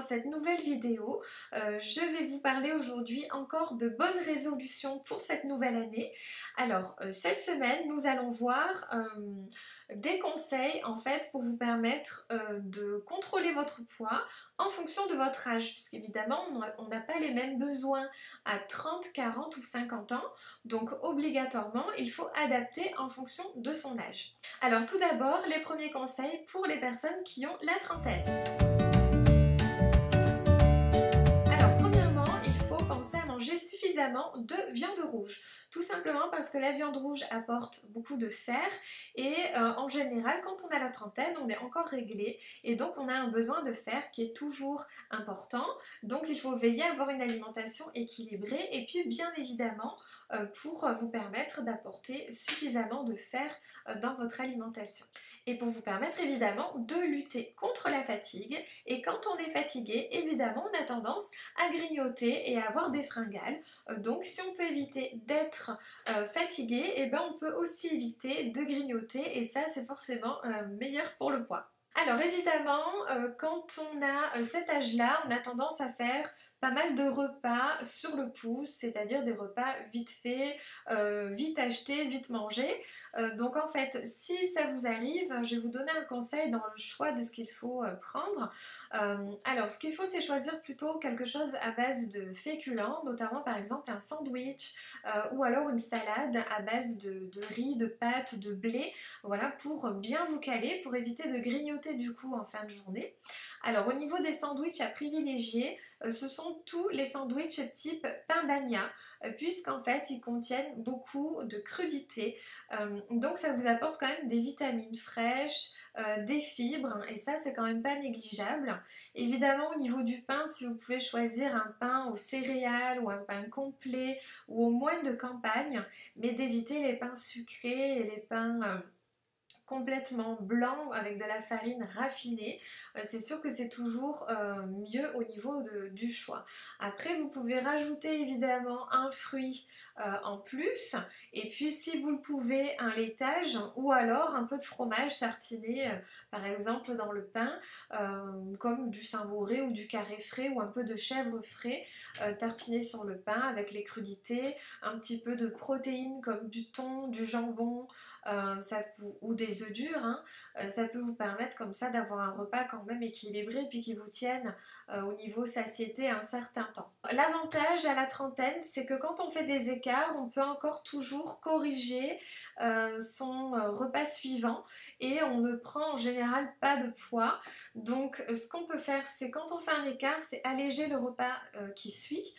dans cette nouvelle vidéo. Je vais vous parler aujourd'hui encore de bonnes résolutions pour cette nouvelle année. Alors, cette semaine, nous allons voir des conseils en fait pour vous permettre de contrôler votre poids en fonction de votre âge, parce qu'évidemment, on n'a pas les mêmes besoins à 30, 40 ou 50 ans, donc obligatoirement, il faut adapter en fonction de son âge. Alors tout d'abord, les premiers conseils pour les personnes qui ont la trentaine. Alors premièrement, il faut penser à manger suffisamment de viande rouge. Tout simplement parce que la viande rouge apporte beaucoup de fer et en général, quand on a la trentaine, on est encore réglé et donc on a un besoin de fer qui est toujours important. Donc il faut veiller à avoir une alimentation équilibrée et puis bien évidemment pour vous permettre d'apporter suffisamment de fer dans votre alimentation. Et pour vous permettre évidemment de lutter contre la fatigue. Et quand on est fatigué, évidemment, on a tendance à grignoter et à avoir des fringales. Donc si on peut éviter d'être fatigué, et ben on peut aussi éviter de grignoter et ça c'est forcément meilleur pour le poids. Alors évidemment, quand on a cet âge-là, on a tendance à faire pas mal de repas sur le pouce, c'est-à-dire des repas vite faits, vite achetés, vite mangés. Donc en fait, si ça vous arrive, je vais vous donner un conseil dans le choix de ce qu'il faut prendre. Alors ce qu'il faut, c'est choisir plutôt quelque chose à base de féculents, notamment par exemple un sandwich ou alors une salade à base de riz, de pâtes, de blé, voilà, pour bien vous caler, pour éviter de grignoter du coup en fin de journée. Alors au niveau des sandwichs à privilégier, ce sont tous les sandwichs type pain bagna, puisqu'en fait ils contiennent beaucoup de crudités, donc ça vous apporte quand même des vitamines fraîches, des fibres, et ça c'est quand même pas négligeable. Évidemment au niveau du pain, si vous pouvez choisir un pain aux céréales ou un pain complet ou au moins de campagne, mais d'éviter les pains sucrés et les pains complètement blanc avec de la farine raffinée, c'est sûr que c'est toujours mieux au niveau du choix. Après vous pouvez rajouter évidemment un fruit en plus et puis si vous le pouvez un laitage ou alors un peu de fromage tartiné par exemple dans le pain comme du Saint-Mauré ou du carré frais ou un peu de chèvre frais tartiné sur le pain avec les crudités, un petit peu de protéines comme du thon, du jambon ou des œufs durs, hein, ça peut vous permettre comme ça d'avoir un repas quand même équilibré et puis qui vous tienne au niveau satiété un certain temps. L'avantage à la trentaine, c'est que quand on fait des écarts, on peut encore toujours corriger son repas suivant et on ne prend en général pas de poids. Donc ce qu'on peut faire, c'est quand on fait un écart, c'est alléger le repas qui suit,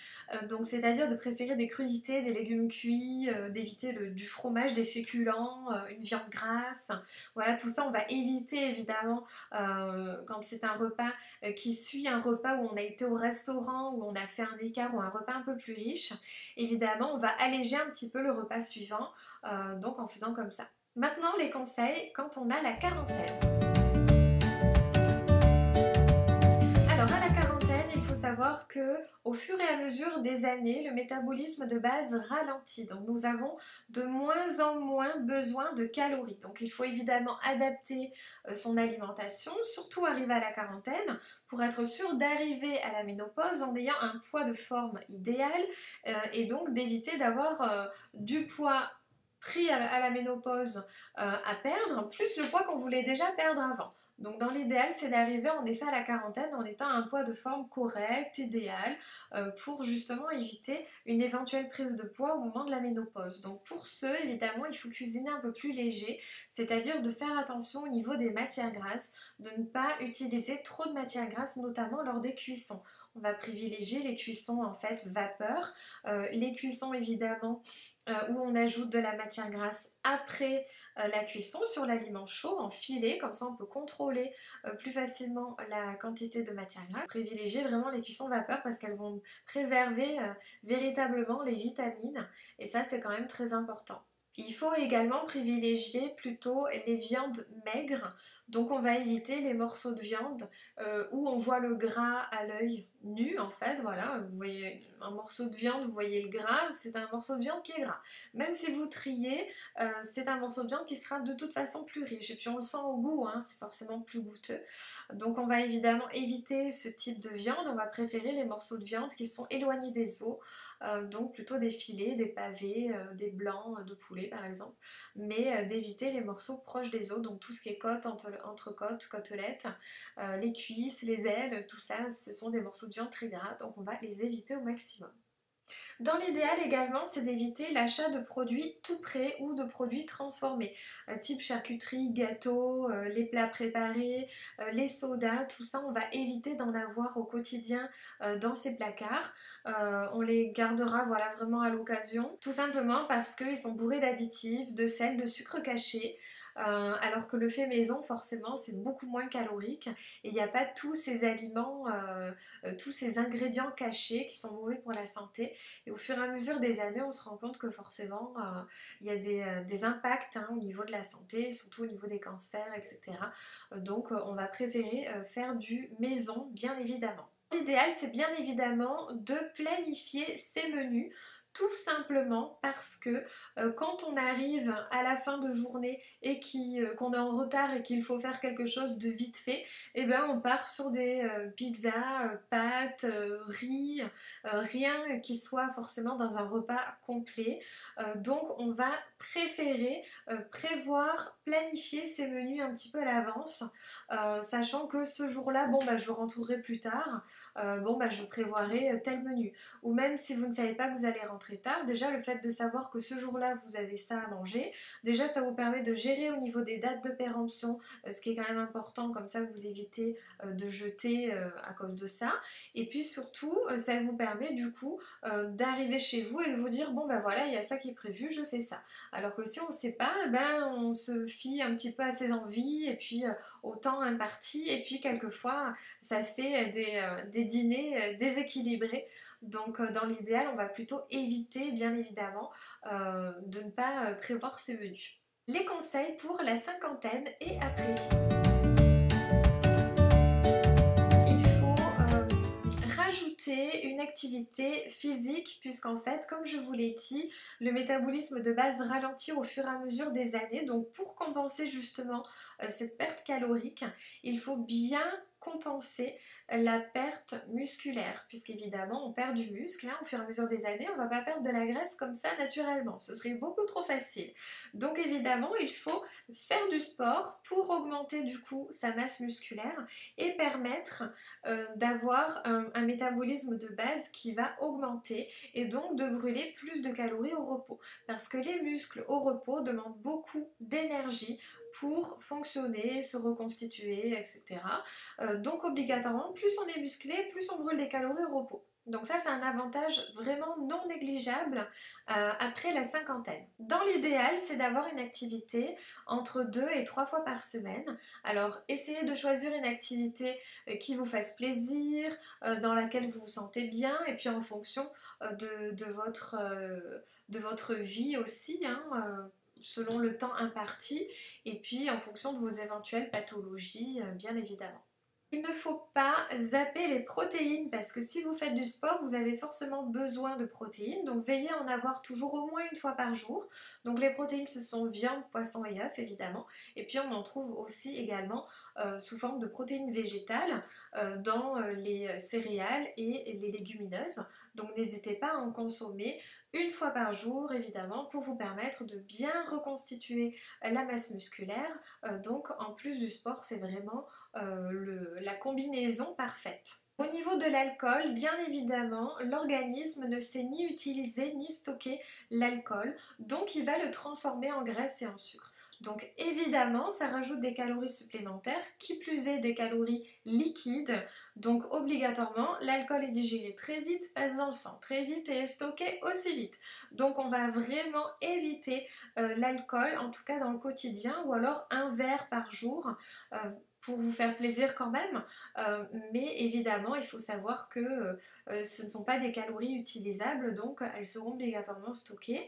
donc c'est-à-dire de préférer des crudités, des légumes cuits, d'éviter du fromage, des féculents, une viande grasse, voilà, tout ça on va éviter évidemment quand c'est un repas qui suit un repas où on a été au restaurant, où on a fait un écart ou un repas un peu plus riche. Évidemment on va alléger un petit peu le repas suivant, donc en faisant comme ça. Maintenant les conseils quand on a la quarantaine. Alors à la quarantaine, il faut savoir que au fur et à mesure des années, le métabolisme de base ralentit. Donc nous avons de moins en moins besoin de calories. Donc il faut évidemment adapter son alimentation, surtout arriver à la quarantaine, pour être sûr d'arriver à la ménopause en ayant un poids de forme idéal et donc d'éviter d'avoir du poids pris à la ménopause à perdre, plus le poids qu'on voulait déjà perdre avant. Donc dans l'idéal, c'est d'arriver en effet à la quarantaine en étant à un poids de forme correct, idéal, pour justement éviter une éventuelle prise de poids au moment de la ménopause. Donc pour ce, évidemment, il faut cuisiner un peu plus léger, c'est-à-dire de faire attention au niveau des matières grasses, de ne pas utiliser trop de matières grasses, notamment lors des cuissons. On va privilégier les cuissons en fait vapeur, les cuissons évidemment où on ajoute de la matière grasse après la cuisson sur l'aliment chaud en filet, comme ça on peut contrôler plus facilement la quantité de matière grasse. Privilégier vraiment les cuissons vapeur parce qu'elles vont préserver véritablement les vitamines et ça c'est quand même très important. Il faut également privilégier plutôt les viandes maigres, donc on va éviter les morceaux de viande où on voit le gras à l'œil nu en fait, voilà, vous voyez un morceau de viande, vous voyez le gras, c'est un morceau de viande qui est gras. Même si vous triez, c'est un morceau de viande qui sera de toute façon plus riche, et puis on le sent au goût, hein, c'est forcément plus goûteux. Donc on va évidemment éviter ce type de viande, on va préférer les morceaux de viande qui sont éloignés des os, donc plutôt des filets, des pavés, des blancs de poulet par exemple, mais d'éviter les morceaux proches des os, donc tout ce qui est côte, entrecôte, côtelette, les cuisses, les ailes, tout ça, ce sont des morceaux de viande très gras, donc on va les éviter au maximum. Dans l'idéal également, c'est d'éviter l'achat de produits tout prêts ou de produits transformés, type charcuterie, gâteaux, les plats préparés, les sodas, tout ça on va éviter d'en avoir au quotidien dans ces placards. On les gardera voilà, vraiment à l'occasion, tout simplement parce qu'ils sont bourrés d'additifs, de sel, de sucre caché. Alors que le fait maison forcément c'est beaucoup moins calorique et il n'y a pas tous ces aliments, tous ces ingrédients cachés qui sont mauvais pour la santé, et au fur et à mesure des années on se rend compte que forcément il y a des impacts hein, au niveau de la santé, surtout au niveau des cancers, etc. Donc on va préférer faire du maison bien évidemment. L'idéal c'est bien évidemment de planifier ses menus, tout simplement parce que quand on arrive à la fin de journée et qu'on est en retard et qu'il faut faire quelque chose de vite fait, et ben on part sur des pizzas, pâtes, riz, rien qui soit forcément dans un repas complet. Donc on va préférer prévoir, planifier ces menus un petit peu à l'avance, sachant que ce jour-là, bon bah je rentrerai plus tard, bon bah je prévoirai tel menu. Ou même si vous ne savez pas que vous allez rentrer tard, déjà le fait de savoir que ce jour-là vous avez ça à manger, déjà ça vous permet de gérer au niveau des dates de péremption, ce qui est quand même important, comme ça vous évitez de jeter à cause de ça. Et puis surtout ça vous permet du coup d'arriver chez vous et de vous dire bon ben voilà il y a ça qui est prévu, je fais ça. Alors que si on ne sait pas, ben on se fie un petit peu à ses envies et puis au temps imparti, et puis quelquefois ça fait des dîners déséquilibrés. Donc dans l'idéal, on va plutôt éviter, bien évidemment, de ne pas prévoir ces menus. Les conseils pour la cinquantaine et après. Il faut rajouter une activité physique, puisqu'en fait, comme je vous l'ai dit, le métabolisme de base ralentit au fur et à mesure des années. Donc pour compenser justement cette perte calorique, il faut bien compenser la perte musculaire, puisqu'évidemment on perd du muscle hein, au fur et à mesure des années, on ne va pas perdre de la graisse comme ça naturellement, ce serait beaucoup trop facile. Donc évidemment il faut faire du sport pour augmenter du coup sa masse musculaire et permettre d'avoir un métabolisme de base qui va augmenter et donc de brûler plus de calories au repos, parce que les muscles au repos demandent beaucoup d'énergie pour fonctionner, se reconstituer, etc. Donc obligatoirement, plus on est musclé, plus on brûle des calories au repos. Donc ça c'est un avantage vraiment non négligeable après la cinquantaine. Dans l'idéal c'est d'avoir une activité entre 2 et 3 fois par semaine. Alors essayez de choisir une activité qui vous fasse plaisir, dans laquelle vous vous sentez bien, et puis en fonction de votre vie aussi, hein, selon le temps imparti, et puis en fonction de vos éventuelles pathologies, bien évidemment. Il ne faut pas zapper les protéines parce que si vous faites du sport, vous avez forcément besoin de protéines. Donc veillez à en avoir toujours au moins une fois par jour. Donc les protéines, ce sont viande, poisson et œufs évidemment. Et puis on en trouve aussi également sous forme de protéines végétales dans les céréales et les légumineuses. Donc n'hésitez pas à en consommer une fois par jour évidemment pour vous permettre de bien reconstituer la masse musculaire. Donc en plus du sport, c'est vraiment la combinaison parfaite. Au niveau de l'alcool, bien évidemment, l'organisme ne sait ni utiliser ni stocker l'alcool, donc il va le transformer en graisse et en sucre. Donc évidemment, ça rajoute des calories supplémentaires, qui plus est des calories liquides, donc obligatoirement, l'alcool est digéré très vite, passe dans le sang très vite et est stocké aussi vite. Donc on va vraiment éviter l'alcool, en tout cas dans le quotidien, ou alors un verre par jour. pour vous faire plaisir quand même, mais évidemment il faut savoir que ce ne sont pas des calories utilisables, donc elles seront obligatoirement stockées.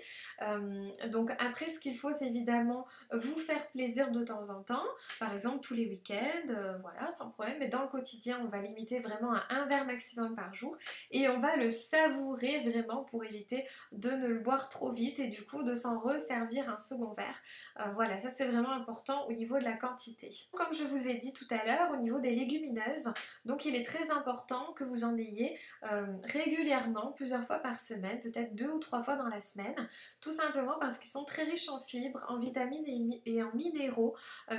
Donc après ce qu'il faut c'est évidemment vous faire plaisir de temps en temps, par exemple tous les week-ends, voilà, sans problème, mais dans le quotidien on va limiter vraiment à un verre maximum par jour et on va le savourer vraiment pour éviter de ne le boire trop vite et du coup de s'en resservir un second verre. Voilà, ça c'est vraiment important au niveau de la quantité. Comme je vous ai dit tout à l'heure, au niveau des légumineuses, donc il est très important que vous en ayez régulièrement, plusieurs fois par semaine, peut-être 2 ou 3 fois dans la semaine, tout simplement parce qu'ils sont très riches en fibres, en vitamines et en minéraux,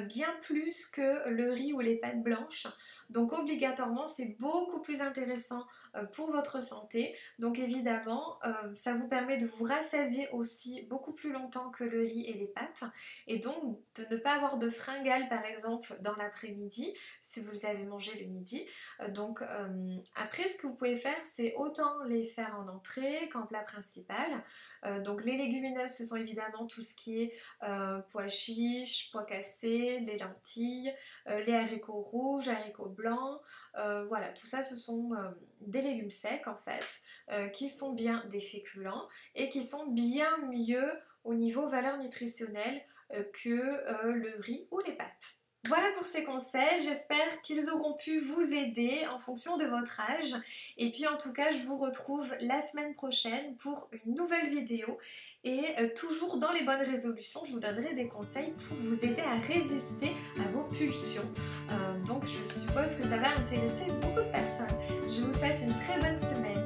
bien plus que le riz ou les pâtes blanches. Donc obligatoirement, c'est beaucoup plus intéressant pour votre santé. Donc évidemment, ça vous permet de vous rassasier aussi beaucoup plus longtemps que le riz et les pâtes. Et donc de ne pas avoir de fringales par exemple dans l'après-midi, si vous les avez mangés le midi. Donc après ce que vous pouvez faire, c'est autant les faire en entrée qu'en plat principal. Donc les légumineuses, ce sont évidemment tout ce qui est pois chiches, pois cassés, les lentilles, les haricots rouges, haricots blancs, voilà, tout ça ce sont des légumes secs en fait, qui sont bien des féculents et qui sont bien mieux au niveau valeur nutritionnelle que le riz ou les pâtes. Voilà pour ces conseils, j'espère qu'ils auront pu vous aider en fonction de votre âge. Et puis en tout cas, je vous retrouve la semaine prochaine pour une nouvelle vidéo. Et toujours dans les bonnes résolutions, je vous donnerai des conseils pour vous aider à résister à vos pulsions. Donc je suppose que ça va intéresser beaucoup de personnes. Je vous souhaite une très bonne semaine.